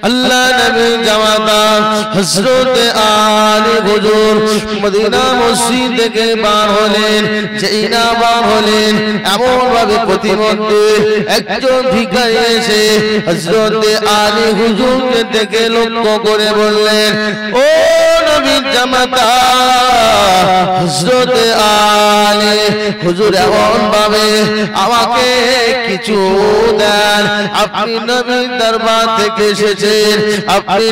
আল্লাহ নবীর জামাতা হযরত আলী হুজুর মদিনা মসজিদ থেকে বার হলেন। যেই না বার হলেন এমন ভাবে প্রতিমধ্যে একজন ভিখারি এসে হযরত আলী হুজুরকে দেখে লক্ষ্য করে বললেন, ও নবীর জামাতা হযরত আলী হুজুর, এমন ভাবে আমাকে কিছু দেন, আপনি নবীর দরবার থেকে এসেছেন, আপনি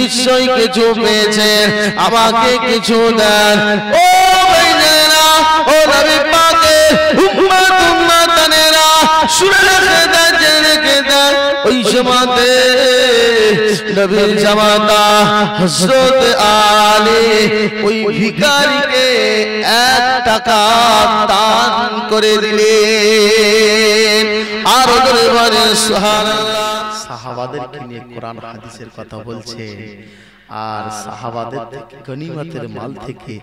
নিশ্চয়ই কিছু পেয়েছেন, আমাকে কিছু দেন। ও ভাইজানেরা, ও নবী পাকের উম্মত উম্মতানেরা, শুনে রেখে দেন, জেনে রেখে দেন। ওই সময়তে নবীর জামাতা হযরত আলী ওই ভিখারিকে 1 টাকা দান করে দিলেন। আর ওদের বলে সুবহানাল্লাহ। সাহাবাদেরকে নিয়ে কোরআন হাদিসের কথা বলছে। আর সাহাবাদের গনিমতের মাল থেকে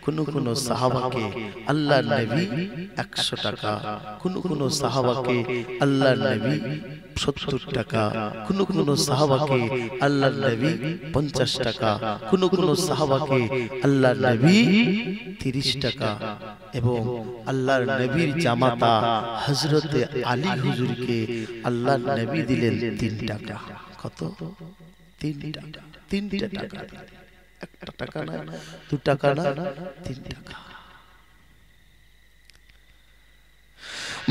কোন সাহাবাকে আল্লাহর নবী 100 টাকা, কোন সাহাবাকে আল্লাহর নবী 70 টাকা, কোন সাহাবাকে আল্লাহর নবী 50 টাকা, কোন সাহাবাকে আল্লাহর নবী 30 টাকা, এবং আল্লাহর নবীর জামাতা হযরত আলী হুজুরকে আল্লাহর নবী দিলেন 3 টাকা। কত? 3 টাকা। 3টা টাকা, 1 টাকা না, 2 টাকা না, 3 টাকা।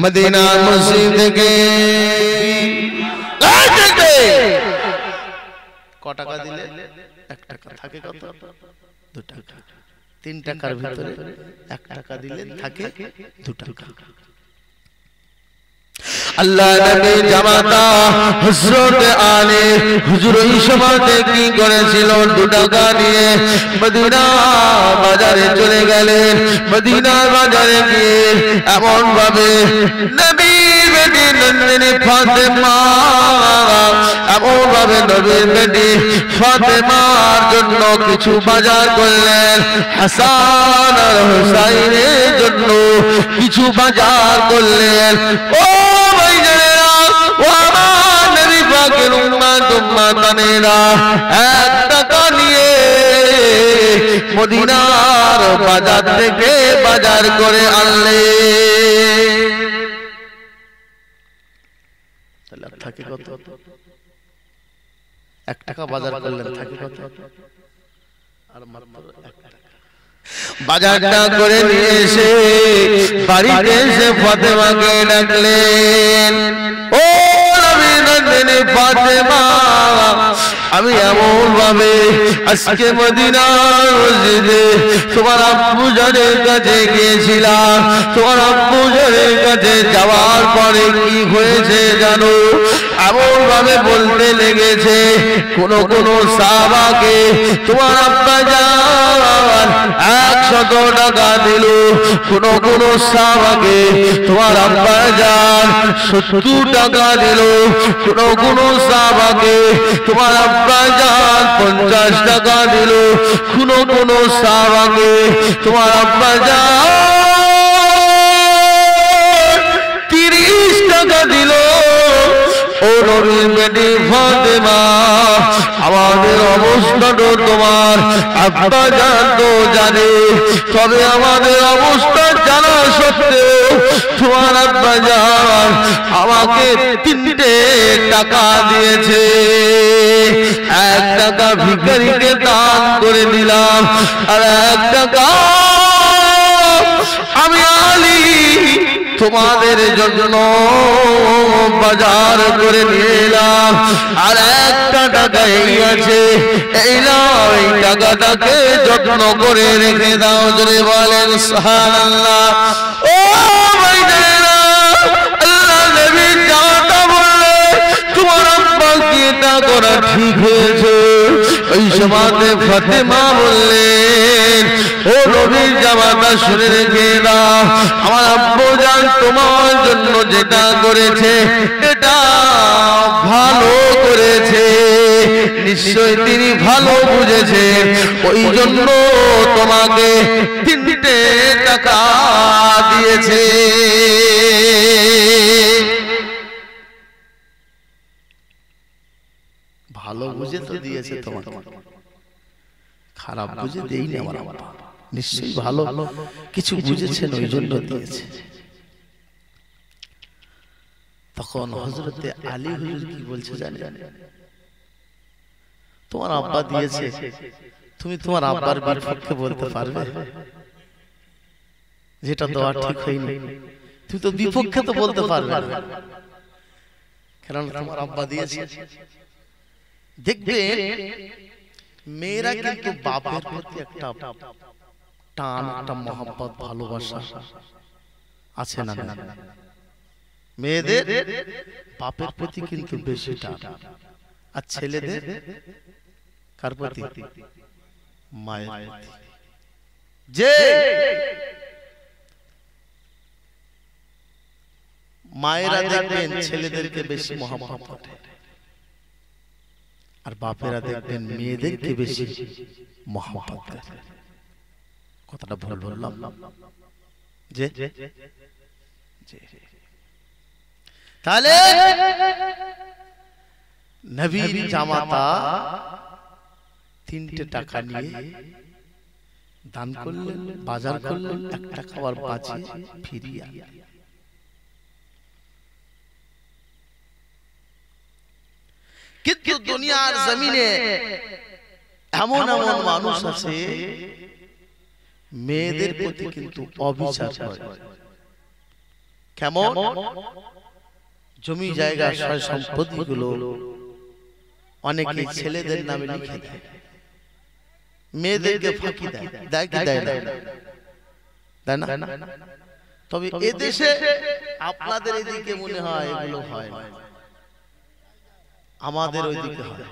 মদিনা মসজিদ থেকে ক টাকা দিলে? 1 টাকা। থাকে কত? 2 টাকা। 3 টাকার ভিতরে 1 টাকা দিলে থাকে 2 টাকা। আল্লাহ নবীর জামাতা হযরত আলী হুজুর ওই সময়তে কি করেছিল? 2 টাকা নিয়ে মদিনা বাজারে চলে গেলেন। মদিনা বাজারে গিয়ে এমন ভাবে নবীর বেটি নন্দিনী ফাতেমা, এমন ভাবে নবীর বেটি ফাতেমার জন্য কিছু বাজার করলেন, হাসান আর হুসাইনের জন্য কিছু বাজার করলেন। ও ভাইজানেরা, ও আমার নবী পাকের উম্মত উম্মতানেরা, 1 টাকা নিয়ে মদিনার বাজার থেকে বাজার করে আনলেন। তাহলে থাকে কত? 1 টাকা বাজার করলেন, থাকে কত? আর মাত্র 1 টাকা। বাজারটা করে নিয়ে এসে বাড়িতে এসে ফাতেমাকে ডাকলেন, ও নবী নন্দিনী ফাতেমা, আমি এমন ভাবে আজকে মদিনার মসজিদে তোমার আব্বু জানের কাছে গিয়েছিলাম। তোমার আব্বু জানের কাছে যাওয়ার পরে কি হয়েছে জানো? এমন ভাবে বলতে লেগেছে, কোন সাহাবাকে তোমার আব্বা জান 100 টাকা দিল, কোন সাহাবাকে তোমার আব্বা জান 70 টাকা দিল, কোন সাহাবাকে তোমার আব্বা জান 50 টাকা দিল, কোন সাহাবাকে তোমার আব্বা জান 30 টাকা দিল। ও নবীর বেটি ফাতেমা, আমাদের অবস্থাটা তোমার আব্বা জান তো জানে, তবে আমাদের অবস্থা জানা সত্ত্বেও তোমার আব্বা জান আমাকে 3টে টাকা দিয়েছে। 1 টাকা ভিখারিকে দান করে দিলাম, আর 1 টাকা আমি আলী তোমাদের জন্য বাজার করে নিয়ে এলাম। আর 1টা টাকা এই আছে, এই নাও, এই টাকাটাকে যত্ন করে রেখে দাও। জোরে বলেন সুবহানাল্লাহ। ও ভাইজানেরা, আল্লাহ নবীর জামাতা বললে তোমার আব্বা কি এটা করা ঠিক হয়েছে? ওই সময়তে ফাতেমা বললেন, ও নবীর জামাতা শুনে রেখে দাও, আমার আব্বু জান তোমার জন্য যেটা করেছে এটা ভালো করেছে, নিশ্চয় তিনি ভালো বুঝেছে, ওই জন্য তোমাকে 3টে টাকা দিয়েছে। ভালো বুঝে তো দিয়েছে তোমাকে, খারাপ বুঝে দেইনি আমার আব্বা, নিশ্চয়ই ভালো কিছু বুঝেছেন ওই জন্য দিয়েছে। তখন হযরতে আলী হুজুর কি বলছে জানেন? তোমার আব্বা দিয়েছে, তুমি তোমার আব্বার বিপক্ষে বলতে পারবে? যেটা দেওয়া ঠিক হয়নি তুমি তো বিপক্ষে তো বলতে পারবে না, কারণ তোমার আব্বা দিয়েছে। দেখবে মেয়েরা কিন্তু বাপের প্রতি একটা টান, একটা মহব্বত, ভালোবাসা আছে না? মেয়েদের বাপের প্রতি কিন্তু বেশি টান, আর ছেলেদের কার প্রতি? মায়ের প্রতি। যে মায়েরা দেখবেন ছেলেদেরকে বেশি মহব্বত করে, আর বাপেরা দেখবেন মেয়েদেরকে বেশি মহব্বত করে। কথাটা ভুল বললাম? যে তাহলে নবীর জামাতা 3টে টাকা নিয়ে দান করলেন, বাজার করলেন, 1 টাকা আবার বাঁচিয়ে ফিরিয়ে আনলেন। কিন্তু দুনিয়ার জমিনে এমন এমন মানুষ আছে মেয়েদের প্রতি কিন্তু অবিচার করে। কেমন? জমি জায়গা সয় সম্পত্তি গুলো অনেকে ছেলেদের নামে লিখে দেয়, মেয়েদেরকে ফাঁকি দেয়। দেয় কি দেয় না? তবে এদেশে আপনাদের এদিকে মনে হয় এগুলো হয় না, আমাদের ওইদিকে হয়।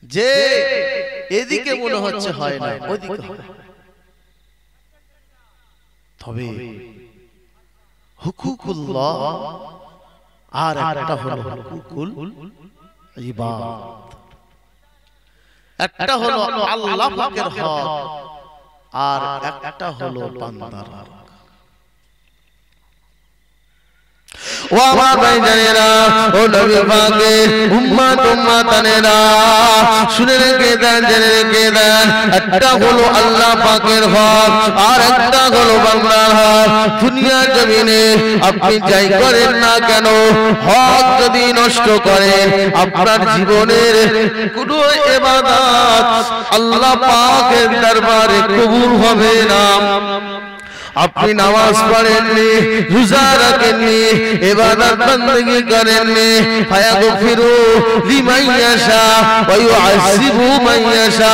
যে এদিকে মনে হচ্ছে হয় না, ওইদিকে হয়। তবে হুকুকুল্লাহ আর একটা হলো হুকুকুল ইবাদ, একটা হলো আল্লাহ পাকের হক, আর একটা হলো বান্দার হক। ও আমার ভাইজানেরা, ও নবী পাকের উম্মত উম্মতানেরা, শুনে রেখে দেন, জেনে রেখে দেন, একটা হলো আল্লাহ পাকের হক, আর একটা হলো বান্দার হক। দুনিয়ার জমিনে আপনি যাই করেন না কেন, হক যদি নষ্ট করেন, আপনার জীবনের কোনো ইবাদত আল্লাহ পাকের দরবারে কবুল হবে না। আপনি নামাজ পড়েননি, রোজা রাখেননি, ইবাদত বندگی করেননি, ফায়াগফিরু লিমান ইয়াশা ওয়া ইউআযিবু মান ইয়াশা।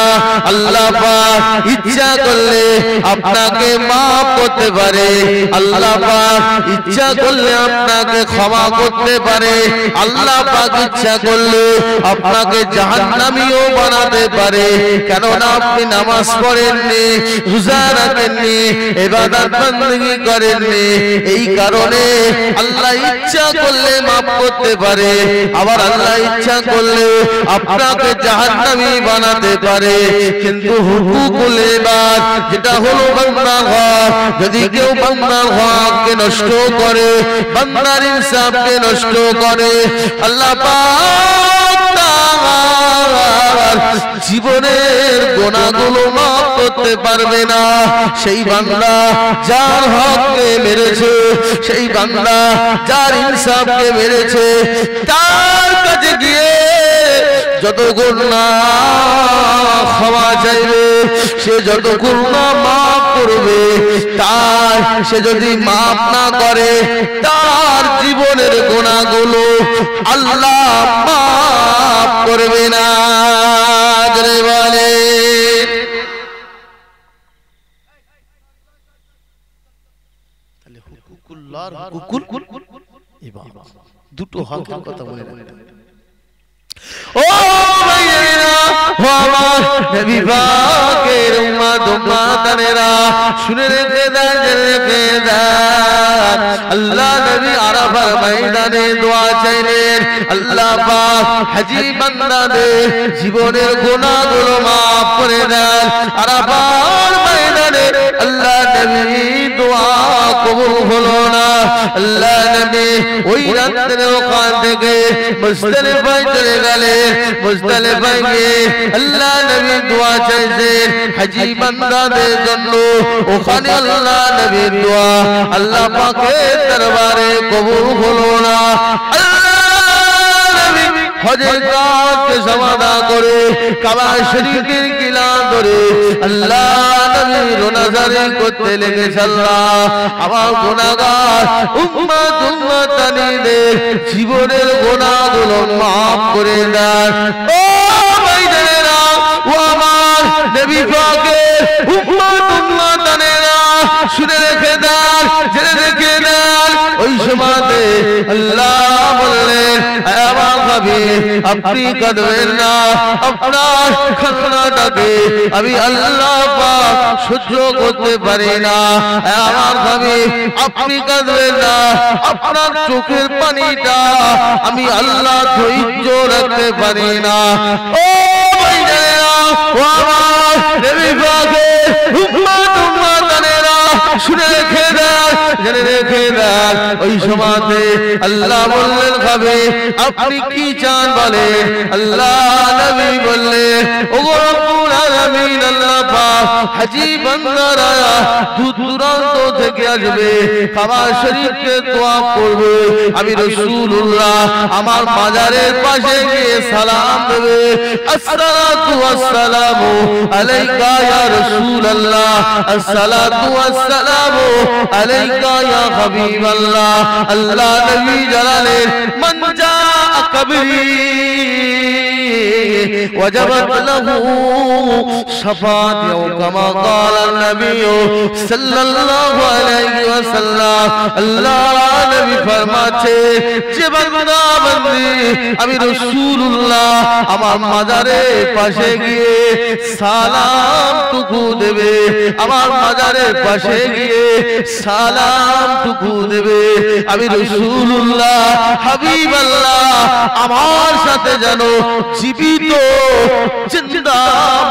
আল্লাহ পাক ইচ্ছা করলে আপনাকে maaf করতে পারে, আল্লাহ পাক ইচ্ছা করলে আপনাকে ক্ষমা করতে পারে, আল্লাহ পাক ইচ্ছা করলে আপনাকে জাহান্নামীও বানাতে পারে। কেন না আপনি নামাজ পড়েননি, রোজা রাখেননি, ইবাদত বندگی করেননি। এই কারণে আল্লাহ ইচ্ছা করলে maaf করতে পারে, আবার আল্লাহ ইচ্ছা করলে আপনাকে জাহান্নামী বানাতে পারে। কিন্তু হুকুকুল ইবাদ, যেটা হলো বান্দার হক, যদি কেউ বান্দার হককে নষ্ট করে, বান্দার ইনসাফকে নষ্ট করে, আল্লাহ পাক তাআলা জীবনের গুনাহগুলো maaf করতে পারবে না। সেই বান্দা যার হককে মেরেছে, সেই বান্দা যার ইনসাফকে মেরেছে, তার কাছে গিয়ে যত গুনাহ ক্ষমা চাইবে, সে যত গুনাহ maaf করবে, তার সে যদি maaf না করে, তার জীবনের গুনাহগুলো আল্লাহ maaf করবে না। জোরে বলে তাহলে হুকুকুল্লাহ আর হুকুকুল ইবাদত, দুটো হকের কথা মনে রাখবেন। ও ভাইয়েরা, ও আমার নবী পাকের উম্মত উম্মতানেরা, শুনে রেখে দেন, জেনে রেখে দেন। আল্লাহ নবী আরাফার ময়দানে দোয়া চাইলেন, আল্লাহ পাক হাজী বান্দাদের জীবনের গুনাহগুলো maaf করে দেন। আরাফার ময়দানে আল্লাহ নবী দোয়া কবুল হলো না। আল্লাহ নবী ওই রাত্রে ওখান থেকে মুজদালিফায় চলে গেলেন। মুজদালিফায় গিয়ে আল্লাহ নবী দোয়া চাইছেন হাজী বান্দাদের জন্য। ওখানে আল্লাহ নবীর দোয়া আল্লাহ পাকের দরবারে কবুল হলো না। হজের কাজকে সমাধা করে কাবা শরীফের কিলা ধরে আল্লাহ নবী রোনাজারি করতে লেগেছে। আল্লাহ আমার গুনাহগার উম্মতানিদের জীবনের গুনাহগুলো মাফ করে দেন। ও ভাইজানেরা, ও আমার নবী পাকের উম্মতানেরা শুনে রেখে দেন, জেনে রেখে দেন। ওই সময়তে আল্লাহ বললেন আপনি কাঁদবেন না, আপনার খাতনাটাকে আমি আল্লাহ পাক সহ্য করতে পারি না। আমার ভাবি আপনি কাঁদবেন না, আপনার চোখের পানিটা আমি আল্লাহ ধৈর্য রাখতে পারি না। ও ভাইজানেরা, ও আমার নবী পাকের উম্মতানেরা শুনে রেখে দেন, জেনে রেখে দেন। ওই সময়তে আল্লাহ বললেন ভাবে আপনি কি চান বলেন। আল্লাহ নবী বললেন ওগো রব্বুল আলামিন আল্লাহ পাক হাজী বান্দারা দূর দূরান্ত থেকে আসবে, কাবা শরীফকে তওয়াফ করবে। আমি রাসূলুল্লাহ আমার মাজারের পাশে গিয়ে সালাম দেবে, আসসালাতু ওয়াসসালামু আলাইকা ইয়া রাসূলুল্লাহ, আসসালাতু ওয়াসসালামু আলাইকা ইয়া হাবিবাল্লাহ। আল্লাহ নবী জানালেন মান জা কবরি وجبت له شفاعة كما قال النبي صلى الله عليه وسلم। আল্লাহ নবী ফরমাচ্ছে যে বান্দা বান্দি আমি রাসূলুল্লাহ আমার মাজারের পাশে গিয়ে সালাম টুকু দেবে, আমার মাজারের পাশে গিয়ে সালাম টুকু দেবে, আমি রাসূলুল্লাহ হাবিবাল্লাহ আমার সাথে যেন জীবিত জিন্দা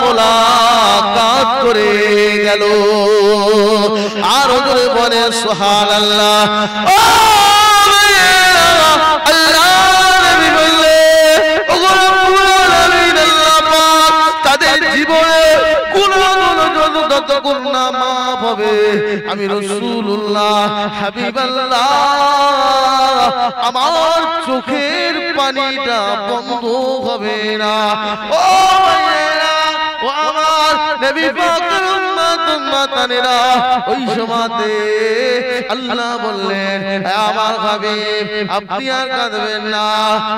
মোলাকাত করে গেল। আর ওদের বলে সুবহানাল্লাহ। ও আল্লাহ নবী বললে ওগো রব্বুল আলামিন আল্লাহ পাক তাদের জীবনে যত গুনাহ মাফ হবে আমি রাসূলুল্লাহ হাবিবাল্লাহ আমার চোখের পানিটা বন্ধ হবে না। ও ভাইয়েরা, ও আমার নবী পাকের উম্মতানেরা ওই সময়তে আল্লাহ বললেন আমার হাবিব আপনি আর কাঁদবেন না,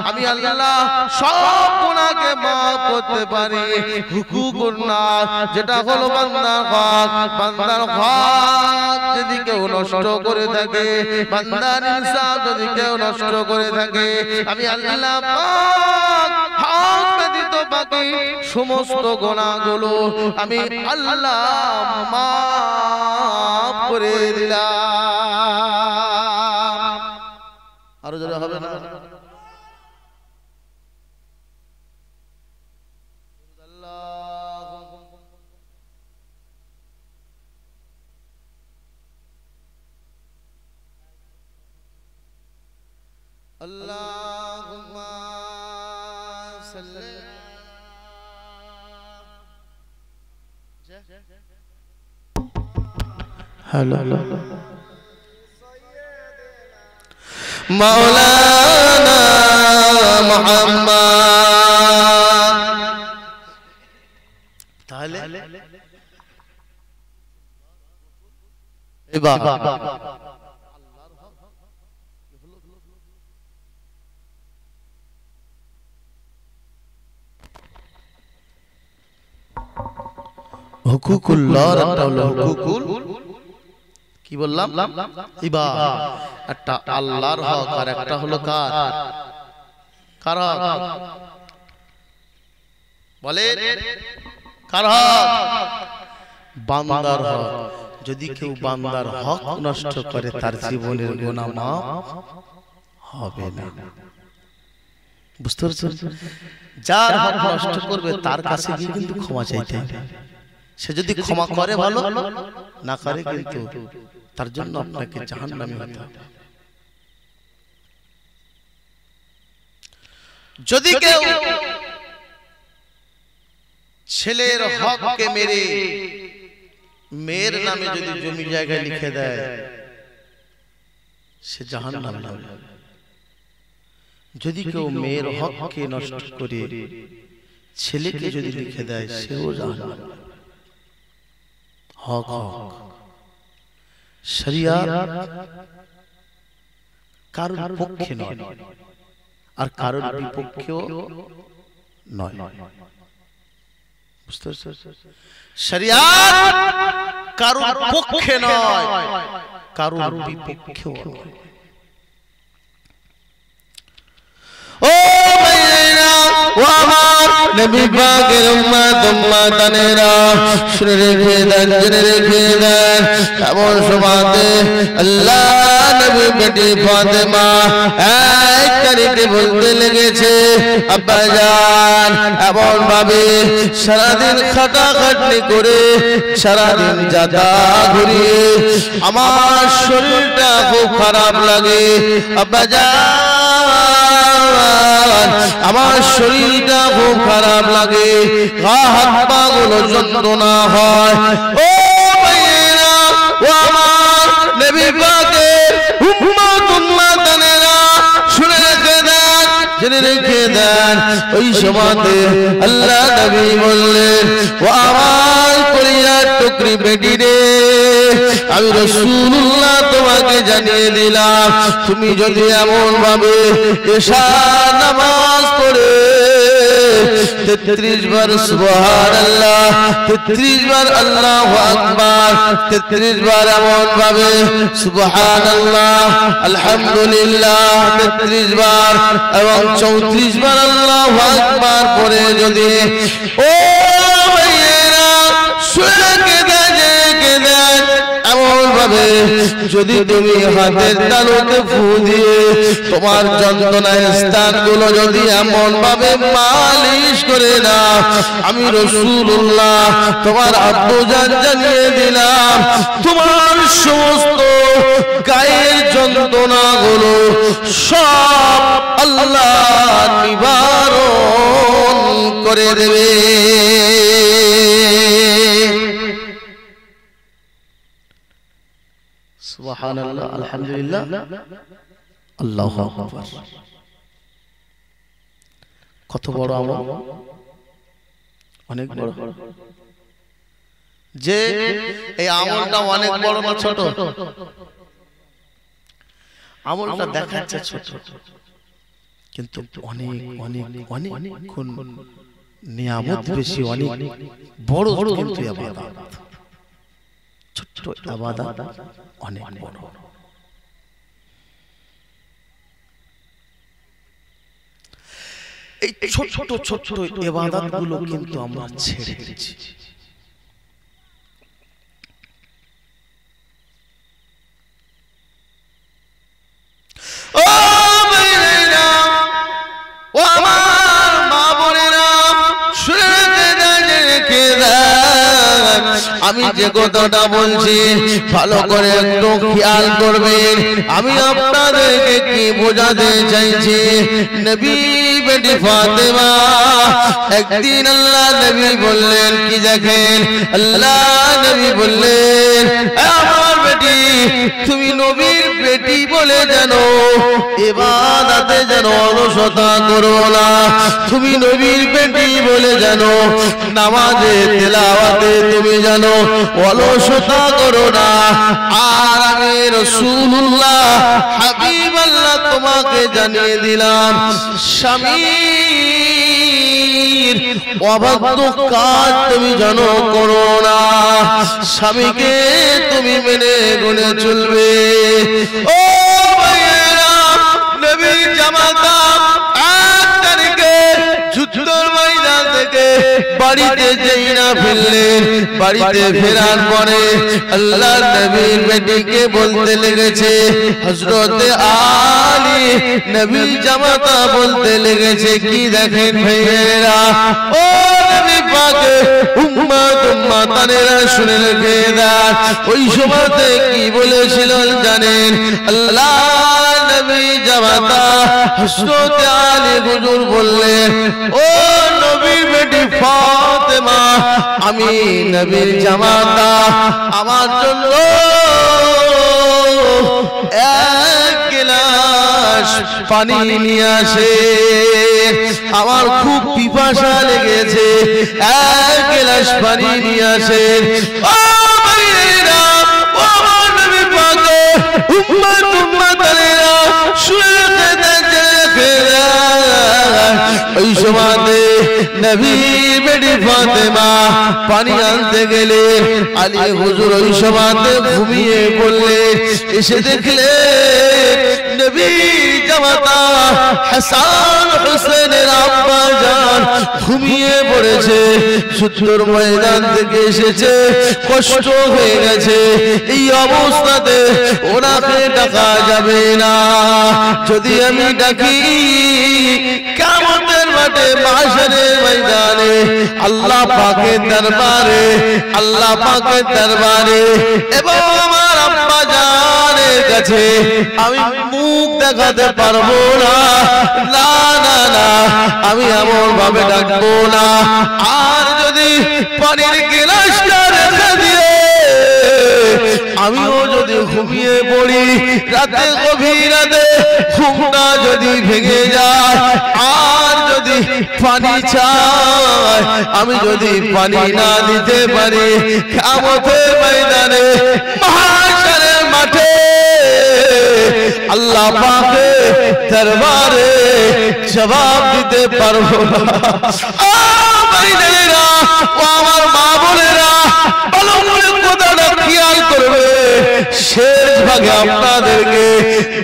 আমি আল্লাহ সব গুনাহকে মাফ করতে পারি। হুকুক গুনাহ যেটা হলো বান্দার হক, বান্দার হক যদি কেউ নষ্ট করে থাকে, বান্দার ইনসাফ যদি কেউ নষ্ট করে থাকে, আমি আল্লাহ পাক হক ব্যতীত বাকি সমস্ত গুনাহগুলো আমি আল্লাহ মাফ করে দিলাম। আরো যারা হবে না আল্লাহুম্মা সাল্লি হ্যালো মাওলানা মুহাম্মদ। তাহলে এবার হুকুকুল্লাহর একটা হলো হুকুকুল কি বললাম ইবাদ, একটা আল্লাহর হক আর একটা হলো কার কার হক বলে কার হক বান্দার হক। যদি কেউ বান্দার হক নষ্ট করে তার জীবনের গুনাহ মাফ হবে না। বুঝতে পারছেন? যার হক নষ্ট করবে তার কাছে গিয়ে কিন্তু ক্ষমা চাইতে হবে। সে যদি ক্ষমা করে ভালো, না করে কিন্তু তার জন্য আপনাকে জাহান্নামী হতে হবে। যদি কেউ ছেলের হককে মেরে মেয়ের নামে যদি জমি জায়গা লিখে দেয়, সে জাহান্নামে যাবে। যদি কেউ মেয়ের হককে নষ্ট করে ছেলেকে যদি লিখে দেয়, সেও জাহান্নামে। হক হক, শরিয়াত কারোর পক্ষে নয় আর কারোর বিপক্ষেও নয়। বুঝতে পারছেন? শরিয়াত কারোর পক্ষে নয়, কারোর বিপক্ষেও নয়। ও ভাইরা ও আমার নবী পাকের উম্মত উম্মতানেরা, শুনে রেখে দেন, জেনে রেখে দেন। এমন সময়তে আল্লাহ নবী বেটি ফাতেমা এক তারিখে বলতে লেগেছে, আব্বা জান, এমন ভাবে সারাদিন খাটাখাটনি করে সারাদিন যাতা ঘুরিয়ে আমার শরীরটা খুব খারাপ লাগে। আব্বা জান, আমার শরীরটা খুব খারাপ লাগে, গা হাত পা গুলো যন্ত্রণা হয়। ও ভাইয়েরা ও আমার নবী পাকের উম্মত উম্মতানেরা, শুনে রেখে দেন, জেনে রেখে দেন। ওই সময়তে আল্লাহ নবী বললেন, ও আমার কলিজার টুকরি বেটি রে, আমি রাসূলুল্লাহ তোমাকে জানিয়ে দিলাম, তুমি যদি এমন ভাবে এশা নামাজ পড়ে 33 বার সুবহানাল্লাহ, 33 বার আল্লাহু আকবার, 33 বার এমন ভাবে সুবহানাল্লাহ আলহামদুলিল্লাহ 33 বার এবং 34 বার আল্লাহু আকবার পড়ে যদি, ও ভাইয়েরা শুনে দেন, এমন ভাবে যদি তুমি হাতের তালুতে ফু দিয়ে তোমার যন্ত্রণার স্থানগুলো যদি এমন ভাবে মালিশ করে না, আমি রাসূলুল্লাহ তোমার আব্বুজান জানিয়ে দিলাম, তোমার সমস্ত গায়ের যন্ত্রণাগুলো সব আল্লাহ নিবারণ করে দেবে। সুবহানাল্লাহ, আলহামদুলিল্লাহ, আল্লাহু আকবার। কত বড় আমল, অনেক বড়। যে এই আমলটা অনেক বড় না ছোট? আমলটা দেখাচ্ছে ছোট, কিন্তু অনেক অনেক অনেক কোন নিয়ামত বেশি, অনেক বড় কিন্তু ইবাদত। ছোট ইবাদত অনেক বড়। এই ছোট ছোট ইবাদত গুলো কিন্তু আমরা ছেড়ে দিচ্ছি। ও ভাইরা ও আমার মা বোনেরা, শুনে রেখে দেন, আমি যে কথাটা বলছি ভালো করে একটু খেয়াল করবেন। আমি আপনাদেরকে কি বোঝাতে চাইছি, নবী বেটি ফাতেমা একদিন আল্লাহ নবী বললেন, কি দেখেন, আল্লাহ নবী বললেন, আমার বেটি তুমি নবীর বেটি বলে জানো ইবাদতে যেন অলসতা করো না, তুমি নবীর বেটি বলে জানো নামাজে তেলাওয়াতে তুমি জানো অলসতা করো না। আর আমি রাসূলুল্লাহ হাবিবাল্লাহ তোমাকে জানিয়ে দিলাম, স্বামীর অবাধ্য কাজ তুমি জানো করো না, স্বামীকে তুমি মেনে গুনে চলবে। ও ভাইয়েরা, নবীর জামাতা এক তারিখে যুদ্ধের ময়দান থেকে বাড়িতে যেই না ফিরলেন, বাড়িতে ফেরার পরে আল্লাহ নবীর বেটিকে বলতে লেগেছে, হযরতে আলী নবীর জামাতা বলতে লেগেছে, কি দেখেন ভাইয়েরা, ও নবী পাক উম্মাতানেরা শুনে রেখে দেন ওই সময়তে কি বলেছিলেন জানেন আল্লাহ নবী জামাতা হযরত আলী হুজুর বললেন ও নবীর বেটি ফাতেমা আমি নবীর জামাতা আমার জন্য এক গ্লাস পানি নিয়ে আসে আমার খুব পিপাসা লেগেছে এক গ্লাস পানি নিয়ে আসে ও ভাইরা ও আমার নবী পাক উম্মাতানেরা শুনে দেখে ওই সময়তে নবীর বেটি ফাতেমা পানি আনতে গেলে আলী হুজুর ওই সময়তে ঘুমিয়ে পড়লেন এসে দেখলেন নবী জামাতা হাসান হোসেনের আব্বা জান ঘুমিয়ে পড়েছে যুদ্ধের ময়দান থেকে এসেছে কষ্ট হয়ে গেছে এই অবস্থাতে ওনাকে ডাকা যাবে না যদি আমি ডাকি কিয়ামতের মাঠে মাহশরের ময়দানে আল্লাহ পাকের দরবারে এবং আমার আব্বা জানের কাছে আমি মুখ দেখাতে পারবো না না না না আমি এমন ভাবে ডাকবো না আর যদি পানির গ্লাসটা রেখে দিয়ে আমিও যদি ঘুমিয়ে পড়ি রাতে গভীর রাতে ঘুমটা যদি ভেঙে যায় আর যদি পানি চাই আমি যদি পানি না দিতে পারি কিয়ামতের ময়দানে মাহশরের মাঠে আল্লাহ পাকের দরবারে জবাব দিতে পারবো না ও ভাইরা ও আমার মা বোনেরা ভালো করে কথাটা খেয়াল করবে শেষ ভাগে আপনাদেরকে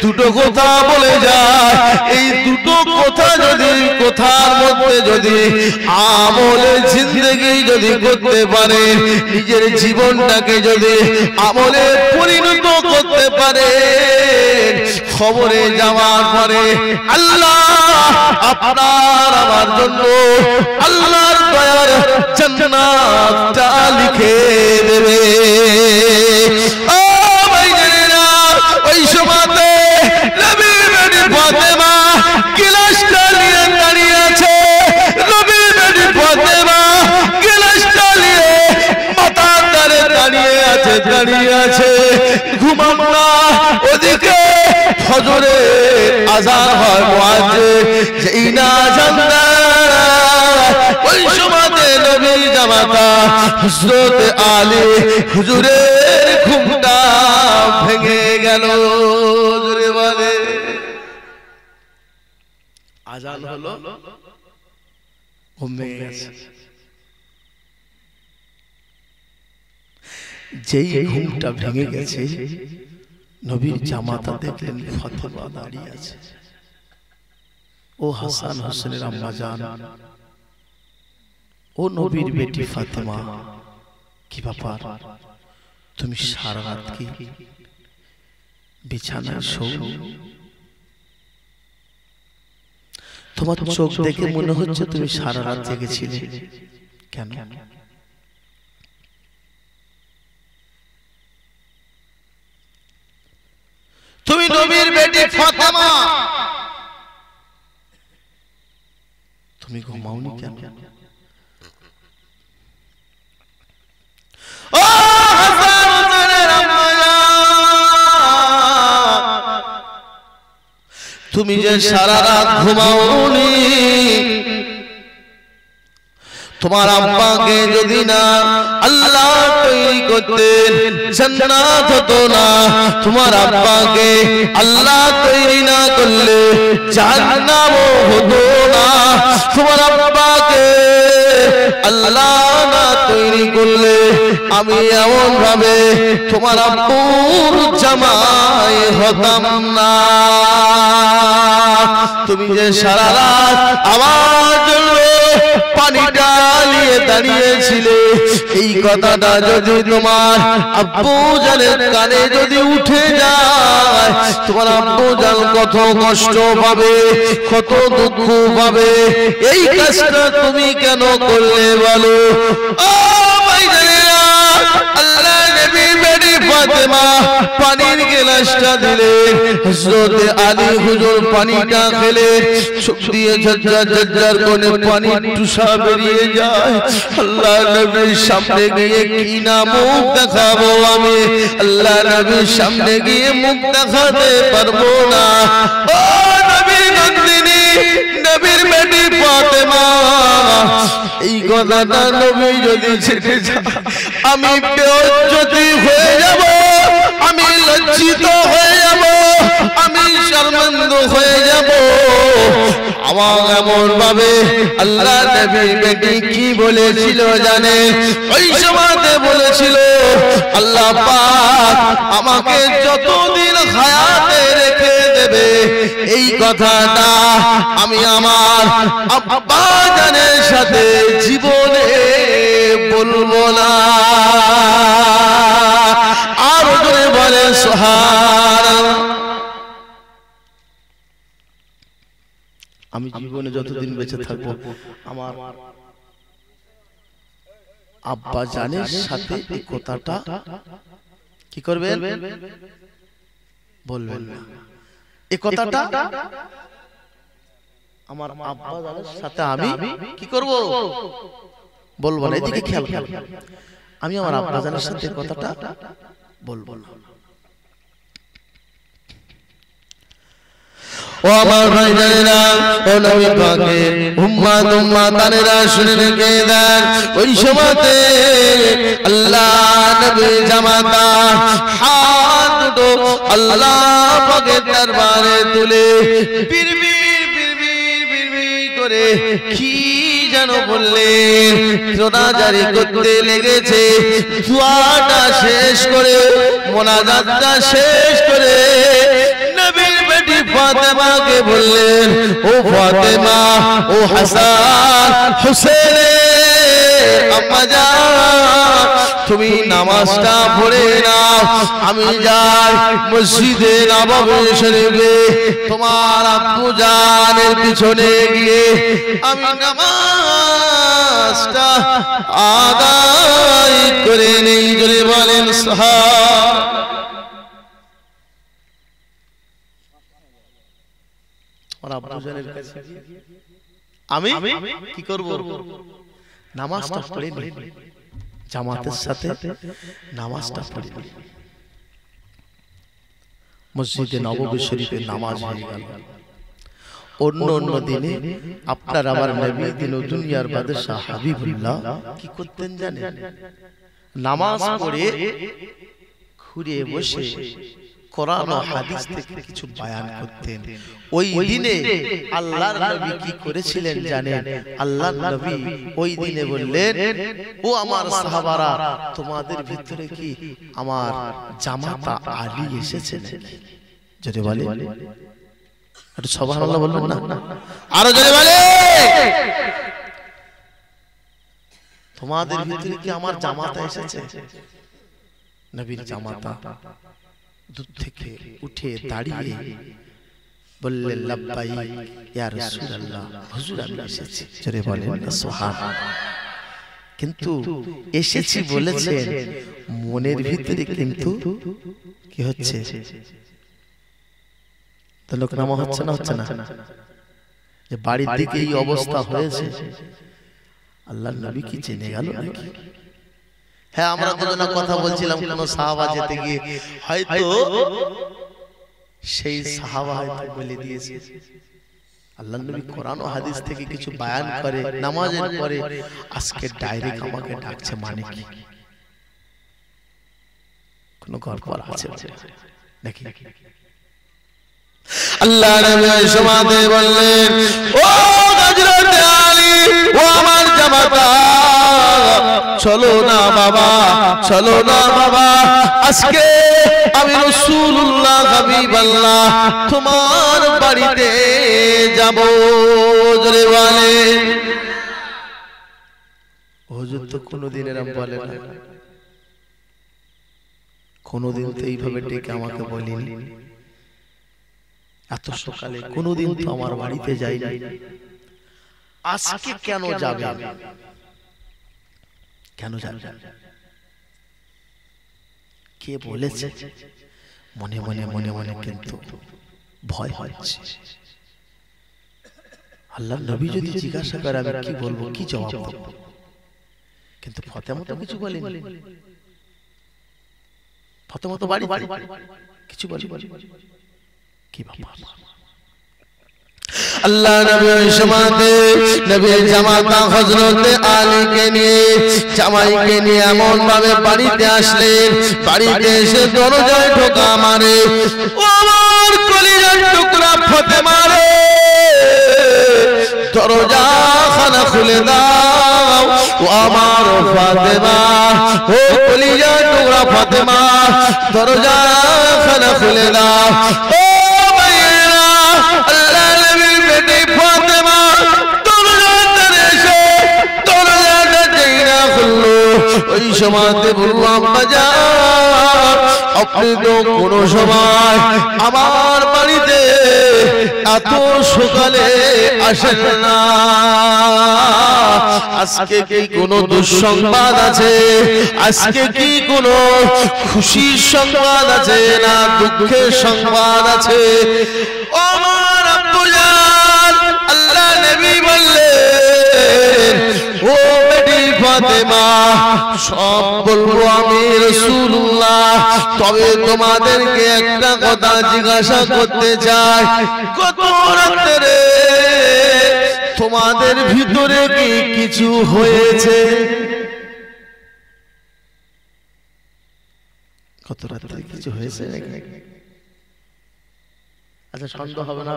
দুটো কথা বলে যায় এই দুটো কথা যদি কথার মধ্যে যদি আমলে জিন্দেগি যদি করতে পারে নিজের জীবনটাকে যদি আমলে পরিণত করতে পারে খবরে যাওয়ার পরে আল্লাহ আপনার আমার জন্য আল্লাহর দয়ার জান্নাতটা লিখে দেবে ও ভাইজানেরা ওই সময়তে নবীর বেটি ফাতেমা গ্লাসটা নিয়ে দাঁড়িয়ে আছে নবীর বেটি ফাতেমা গ্লাসটা নিয়ে মাথার ধারে দাঁড়িয়ে আছে ঘুমাম না ওদিকে ফজরের আযান হয় মুয়াজ্জিন যেই না আযান ওই সময়তে নবীর জামাতা হযরত আলী হুজুরের ঘুমটা ভেঙে গেল জোরে বলে আযান হলো ঘুম ভেঙে গেছে যেই ঘুমটা ভেঙে গেছে নবীর জামাতা দেখলেন ফাতেমা দাঁড়িয়ে আছে ও হাসান হোসেনের আম্মা জান ও নবীর বেটি ফাতেমা কি ব্যাপার তুমি সারা রাত কি বিছানায় শোও তোমার চোখ দেখে মনে হচ্ছে তুমি সারা রাত জেগেছিলে কেন তুমি নবীর বেটি ফাতেমা তুমি ঘুমাওনি কেন ও হাসান হোসেনের আম্মা তুমি যে সারা রাত ঘুমাওনি তোমার আব্বাকে যদি না আল্লাহ তৈরি করতেন জান্নাত হতো না তোমার আব্বাকে আল্লাহ তৈরি না করলে জাহান্নামও হতো না তোমার আব্বাকে আল্লাহ না তৈরি করলে আমি এমন ভাবে তোমার আব্বুর জামাই হতাম না তুমি যে সারা রাত আমার জন্য পানি ডালিয়ে দাঁড়িয়েছিলে এই কথাটা যদি তোমার আব্বু জানের কানে যদি উঠে যায়, তোমার আব্বু জান কত কষ্ট পাবে, কত দুঃখ পাবে। এই কাজটা তুমি কেন করলে বলো? ও ভাইজানেরা, আল্লাহ নবীর বেটি ফাতেমা পানির গ্লাসটা দিলেন, হযরত আলী হুজুর পানিটা খেলেন, চোখ দিয়ে ঝরঝর ঝরঝর করে পানি টুসা বেরিয়ে যায়। আল্লাহ নবীর সামনে গিয়ে কি না মুখ দেখাবো আমি, আল্লাহ নবীর সামনে গিয়ে মুখ দেখাতে পারবো না। ও নবীর নন্দিনী, নবীর বেটি ফাতেমা, এই কথাটা নবী যদি ছেড়ে যায়, আমি বেইজ্জতি হয়ে যাব, আমি লজ্জিত হয়ে যাব, আমি শর্মিন্দা হয়ে যাব। আমার এমন ভাবে আল্লাহ নবীর বেটি কি বলেছিল জানেন? ওই সময়তে বলেছিল, আল্লাহ পাক আমাকে যতদিন হায়াতে রেখে দেবে, এই কথাটা আমি আমার আব্বা জানের সাথে জীবনে বলবো না। আর জোরে বলে সুবহানাল্লাহ। আমি জীবনে যতদিন বেঁচে থাকবো আমার আব্বা জানের সাথে এই কথাটা কি করবেন? বলবেন না। এই কথাটা আমার আব্বা জানের সাথে আমি কি করব? বলবো না। এদিকে খেয়াল করুন, আমি আমার আব্বা জানের সাথে কথাটা বলবো না। ও আমার ভাইজানেরা, ও নবী পাকের উম্মত উম্মাতানেরা শুনে রেখে দেন, ওই সময়তে আল্লাহ নবী জামাতা হাত দুটো আল্লাহ পাকের দরবারে তুলে বিড়বিড় বিড়বিড় বিড়বিড় করে কি যেন বললেন, রোনাজারি করতে লেগেছে। দুয়াটা শেষ করে, মোনাজাতটা শেষ করে নবীর বেটি ফাতেমাকে বললেন, ও ফাতেমা, ও হাসান হুসেন আম্মা জান, তুমি নামাজটা পড়ে নাও, আমি যাই মসজিদে নববী শরীফে তোমার আব্বু জানের পিছনে গিয়ে আমি নামাজটা আদায় করে নেই। জোরে বলেন সুবহানাল্লাহ। আমি কি করব? নামাজটা পড়ে নিই, জামাতের সাথে নামাজটা পড়ে নিই। মসজিদে নববী শরীফে নামাজ হয়ে গেল। অন্য অন্য দিনে আপনার আমার নবী দিন ও দুনিয়ার বাদশা হাবিবুল্লাহ কি করতেন জানেন? নামাজ পড়ে ঘুরে বসে কোরআন ও হাদিস থেকে কিছু বয়ান করতেন। ওই দিনে আল্লাহর নবী কি করেছিলেন জানেন? আল্লাহর নবী ওই দিনে বললেন, ও আমার সাহাবারা, তোমাদের ভিতরে কি আমার জামাতা আলী এসেছেন? যদি বলে একটু সুবহানাল্লাহ বলবেন না? আরো জোরে বলে, তোমাদের ভিতরে কি আমার জামাতা এসেছে? নবীর জামাতা দূর থেকে উঠে দাঁড়িয়ে বললেন, লাব্বাইক ইয়া রাসূলুল্লাহ, হুজুর আমি এসেছি। জোরে বলেন না সুবহানাল্লাহ। কিন্তু এসেছি বলেছেন, মনের ভিতরে কিন্তু কি হচ্ছে? তো লোকনামা হচ্ছে না, হচ্ছে না? যে বাড়ির দিকে এই অবস্থা হয়েছে, আল্লাহর নবী কি জেনে গেল নাকি? হ্যাঁ, আমরা দুজনা কথা বলছিলাম, কোন সাহাবা যেতে গিয়ে হয়তো সেই সাহাবা হয়তো বলে দিয়েছে, আল্লাহর নবী কোরআন ও হাদিস থেকে কিছু বয়ান করে নামাজের পরে, আজকে ডাইরেক্ট আমাকে ডাকছে, মানে কি কোন গল্প আছে নাকি? আল্লাহ নবী সমাতে বললেন, ও হযরত আলী, ও আমার জামাতা, চলো না বাবা, চলো না বাবা, আজকে আমি রাসূলুল্লাহ হাবিবাল্লাহ তোমার বাড়িতে যাব। জোরে বলে, হুজুর তো কোনোদিন এরম বলে না, কোনোদিন তো এইভাবে ডেকে আমাকে বলিনি, এত সকালে কোনোদিন তো আমার বাড়িতে যায়নি, আজকে কেন যাবে? কেন যাবে? কে বলেছে? মনে মনে মনে মনে কিন্তু ভয় হচ্ছে। আল্লাহর নবী যদি জিজ্ঞাসা করে আমি কি বলবো, কি জবাব দেব? কিন্তু ফাতেমা তো কিছু বলেনি। ফাতেমা তো বাড়ি কিছু বলেনি। কি বাবা, আল্লাহ নবী ওই সময়তে নবীর জামাতা হযরতে আলীকে নিয়ে জামাইকে নিয়ে এমন ভাবে বাড়িতে আসলেন, বাড়িতে এসে দরজায় ঠোকা মারে, ও আমার কলিজার টুকরা ফাতেমা রে, দরজা খানা খুলে দাও, ও আমার ফাতেমা, ও কলিজার টুকরা ফাতেমা, দরজা খানা খুলে দাও। ও ভাইয়েরা, আল্লাহ নবীর বেটি ফাতেমা দরজাটা এসে দরজাটা চেইনা খুললো। ওই সময়তে বলল, আম্মা জান, আপনি তো কোনো সময় আমার বাড়িতে এত সকালে আসেন না, আজকে কি কোনো দুঃসংবাদ আছে? আজকে কি কোনো খুশির সংবাদ আছে না দুঃখের সংবাদ আছে? আমার আব্বুজান, আল্লাহ নবী বললেন, ও বেটি ফাতেমা, সব বলবো আমি রাসূলুল্লাহ, তবে তোমাদেরকে একটা কথা জিজ্ঞাসা করতে চাই, কত রাতে তোমাদের ভিতরে কি কিছু হয়েছে? কত রাতে কিছু হয়েছে? আচ্ছা, সন্দেহ হবে না?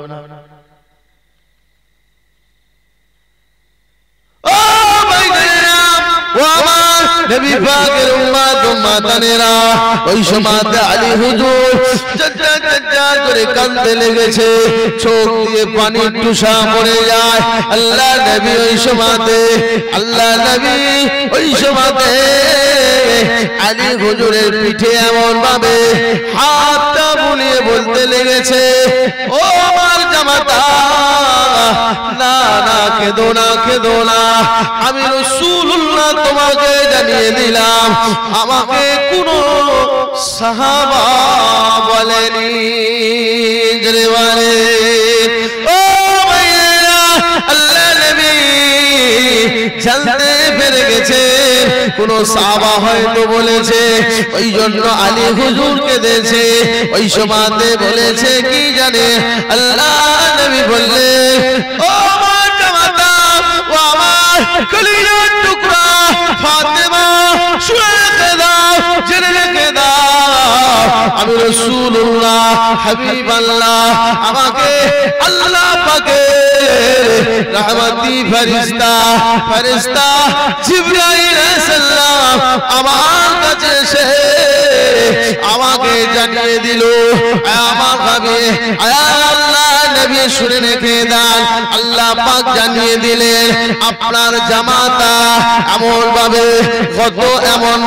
ও ভাই জানেরা, ও আমার নবী পাকের উম্মত উম্মাতানেরা, ওই সময়তে আলী হুজুর চচ্চা করে কাঁদতে লেগেছে, চোখ দিয়ে পানির টুসা পড়ে যায়। আল্লাহ নবী ওই সময়তে আলী হুজুরের পিঠে এমন ভাবে হাতটা বুলিয়ে বলতে লেগেছে, ও আমার জামাতা, না না, কেঁদো না, কেঁদো না, আমি রাসূলুল্লাহ তোমাকে জানিয়ে দিলাম, আমাকে কোনো সাহাবা বলেনি। জোরে বলে, ও ভাইয়েরা, আল্লাহ নবী জানতে পেরে গেছে কোনো সাহাবা হয়তো বলেছে, ওই জন্য আলী হুজুরকে দিয়েছে। ওই সময়তে বলেছে কি জানে, আল্লাহ নবী বললেন, ও আমার জামাতা, ও আমার কলিজার টুকরা ফাতেমা, শুনে রেখে দাও, জেনে রেখে দাও, আমি রাসূলুল্লাহ হাবিবাল্লাহ, আমাকে আল্লাহ পাকের রহমতি ফেরেশতা জিবরাইল আলাইহিস সালাম আমার কাছে এসে আমাকে জানিয়ে দিল, আমার ভাবে আল্লাহ নবী শুনে রেখে দেন, আল্লাহ পাক জানিয়ে দিলেন, আপনার জামাতা এমন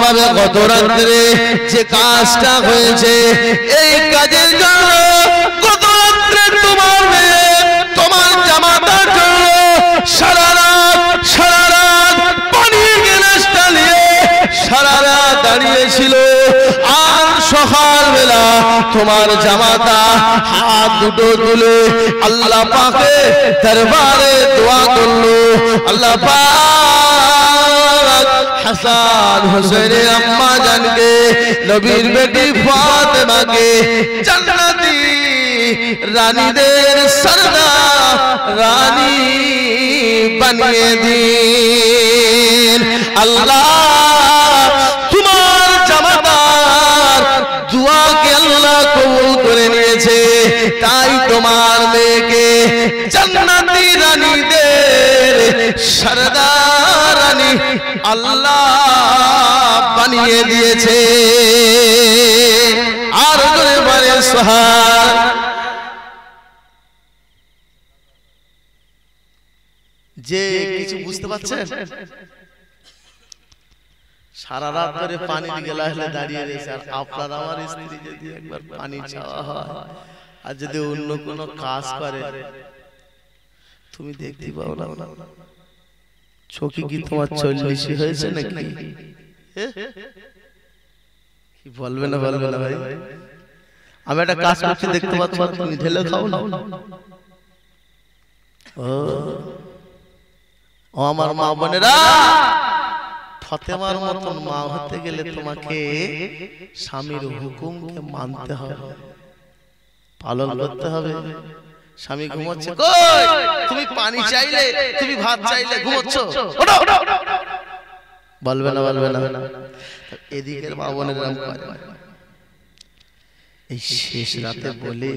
ভাবে গত রাত্রে যে কাজটা হয়েছে, এই কাজের জন্য গত রাত্রে তোমার মেয়ে তোমার জামাতার জন্য সারা রাত পানির গ্লাসটা নিয়ে সারা রাত দাঁড়িয়েছিল, আর সকালবেলা তোমার জামাতা হাত দুটো তুলে আল্লাহ পাকের দরবারে দোয়া করলো, আল্লাহ পাক হাসান হোসেনের আম্মা জানকে, নবীর বেটি ফাতেমাকে জান্নাতি রানীদের সরদার রানী বানিয়ে দিন। আল্লাহ তোমার জামাতার দুয়াকে আল্লাহ কবুল করে নিয়েছে, তাই তোমার মেয়েকে জান্নাতি রানীদের সরদার রানী আল্লাহ বানিয়ে দিয়েছে। আর করে বলে সুবহান। যে কিছু বুঝতে পারছেন? সারা রাত ধরে পানির গেলাসে দাঁড়িয়ে রয়েছে, আর আপনার আমার স্ত্রী যদি একবার পানি চাওয়া হয় আর যদি অন্য কোনো কাজ করে, তুমি দেখতে পাও না চোখে কি তোমার 40 হয়েছে নাকি? কি বলবে না বলবে না ভাই? আমি একটা কাজ করছি দেখতে পাচ্ছ, তুমি ঢেলে খাও না। ও আমার মা বোনেরা, ফাতেমার মতন মা হতে গেলে তোমাকে স্বামীর হুকুমকে মানতে হবে, পালন করতে হবে। স্বামী ঘুমাচ্ছে, কই তুমি পানি চাইলে, তুমি ভাত চাইলে ঘুমাচ্ছ, বলবে না বলবে না? এদিকের মা বোনের নাম করে এই শেষ রাতে বলে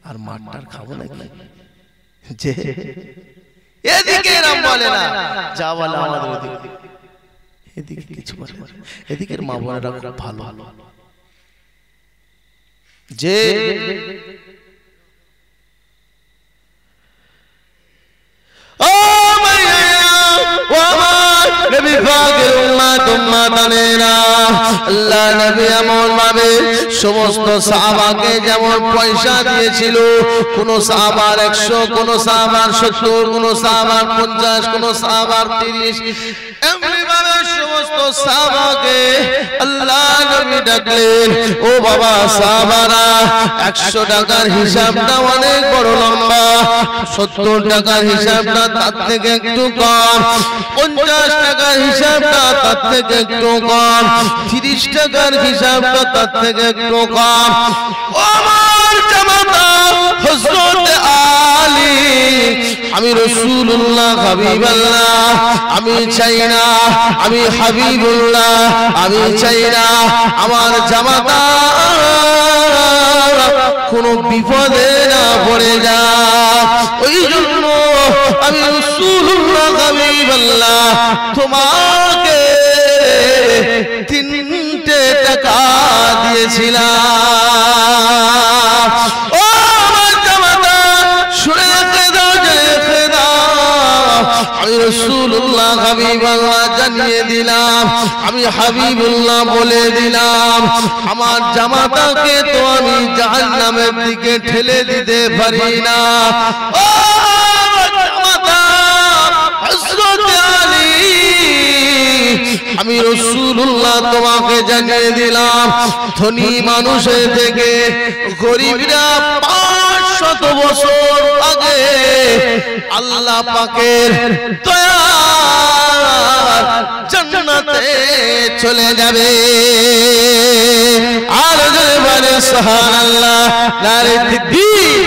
আর মারটার খাবো নাকি, যে এদিকে নাম বলে না, যা বলে আমাদের ওদিকে, এদিকে কিছু বলে না। এদিকের মা বোনেরা খুব ভালো, যে নবী পাকের উম্মত উম্মতানেরা, আল্লাহ নবী এমন ভাবে সমস্ত সাহাবাকে যেমন পয়সা দিয়েছিল, কোন সাহাবার 100, কোন সাহাবার 70, কোন সাহাবার 50, কোন সাহাবার 30, এমনি ভাবে সমস্ত সাহাবাকে আল্লাহ নবী ডাকলেন, ও বাবা সাহাবারা, 100 টাকার হিসাবটা অনেক বড় লম্বা, 70 টাকার হিসাবটা তার থেকে একটু কম, 50 টাকার হিসাবটা তার থেকে একটু কম, 30 টাকার হিসাবটা তার থেকে একটু কম। আমার জামাতা হযরত আলী, আমি রাসূলুল্লাহ হাবিবাল্লাহ, আমি চাই না, আমি হাবিবুল্লাহ, আমি চাই না আমার জামাতা কোন বিপদে না পড়ে যায়। ওই জন্য আমি রাসূলুল্লাহ হাবিবাল্লাহ তোমাকে 3টে টাকা দিয়েছিলাম। ও আমার জামাতা শুনে রেখে দাও, রেখে দাও, আমি রাসূলুল্লাহ হাবিবাল্লাহ জানিয়ে দিলাম, আমি হাবিবুল্লাহ বলে দিলাম, আমার জামাতাকে তো আমি জাহান্নামের দিকে ঠেলে দিতে পারি না। ও জামাতা হযরত আলী, আমি রাসূলুল্লাহ তোমাকে জানিয়ে দিলাম, ধনী মানুষের থেকে গরিবরা 500 বছর আগে আল্লাহ পাকের দয়ার জান্নাতে চলে যাবে। আর জোরে বলে সুবহানাল্লাহ, নারে তাকবীর।